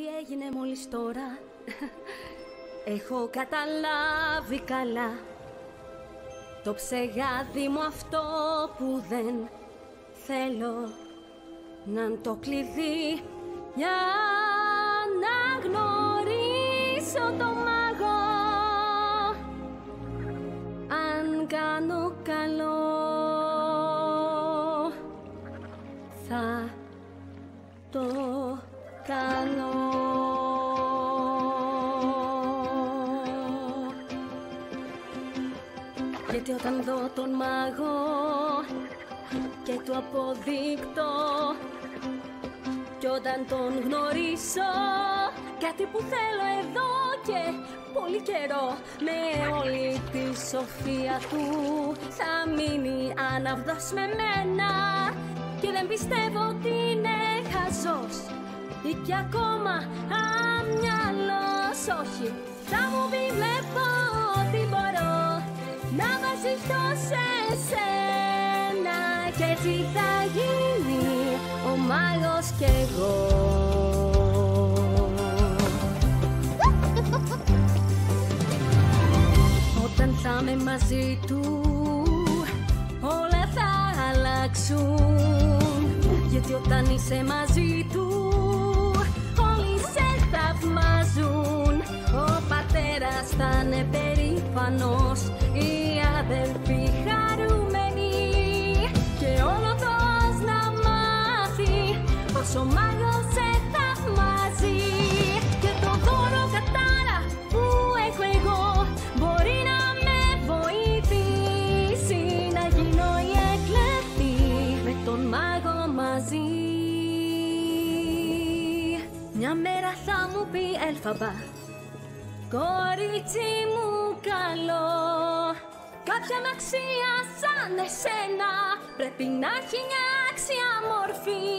τι έγινε μόλις τώρα. Έχω καταλάβει καλά το ψεγάδι μου αυτό που δεν θέλω να είναι το κλειδί για να γνωρίσω το μάγο. Αν κάνω καλό θα το κάνω. Γιατί όταν δω τον μάγο και του αποδείκτω, κι όταν τον γνωρίσω, κάτι που θέλω εδώ και πολύ καιρό, με όλη τη σοφία του θα μείνει άναυδος με μένα. Και δεν πιστεύω ότι είναι χαζός ή κι ακόμα αμυαλός. Όχι, θα μου πει βλέπω ότι μπορώ να βασιστώ σε σένα, και έτσι θα γίνει ο μάγος κι εγώ. Όταν θα είμαι μαζί του όλα θα αλλάξουν, γιατί όταν είσαι μαζί του όλοι σε θαυμάζουν. Ο πατέρας θα είναι περήφανος, οι αδελφοί χαρούμενοι, και όλο δος να μάθει πως ο μάγος σε θαυμάζει. Και το δώρο κατάρα που έχω εγώ μπορεί να με βοηθήσει να γίνω η εκλεπτή με τον μάγο μαζί. Μια μέρα θα μου πει Ελφαμπά, κορίτσι μου καλό, κάποια με αξία σαν εσένα πρέπει να έχει μια αξία μορφή.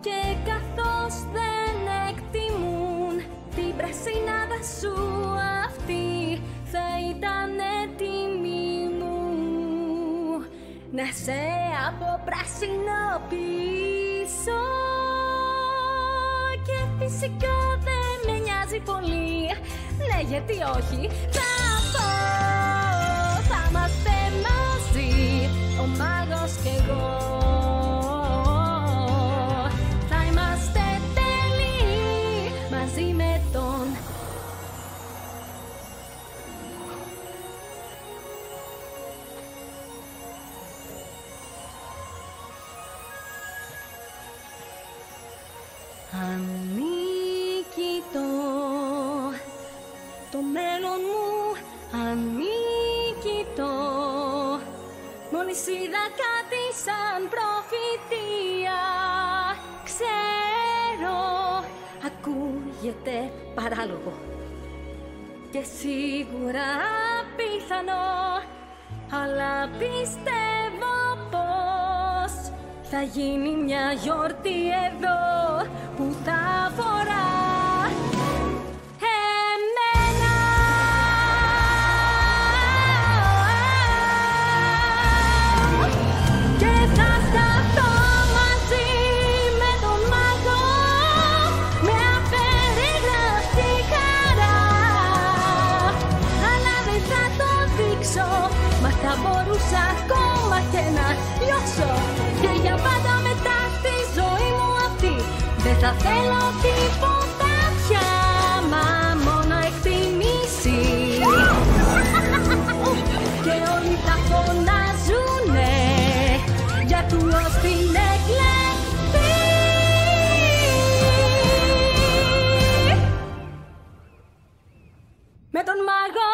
Και καθώς δεν εκτιμούν την πρασινάδα σου αυτή, θα ήταν τιμή μου να σε αποπρασινοποιήσω. Και φυσικά δεν με νοιάζει πολύ, ναι γιατί όχι, θα πω, θα είμαστε μαζί, ο μάγος κι εγώ. Θα είμαστε τέλειοι μαζί με τον ανίκητο. Το μέλλον μου ανίκητο. Μόλις είδα κάτι σαν προφητεία. Ξέρω, ακούγεται παράλογο και σίγουρα πιθανό, αλλά πιστεύω πως θα γίνει μια γιορτή εδώ που θα αφορά εμένα. Και θα σταθώ μαζί με τον μάγο, με απερίγραπτη χαρά. Αλλά δεν θα το δείξω, μα θα μπορούσα ακόμα και να λιώσω. Και για πάντα μετά στη ζωή μου αυτή δεν θα θέλω τίποτα πια, μα μόνο εκτιμήσεις. Και όλοι θα φωνάζουνε για του ως την εκλεπτή. Με τον μάγο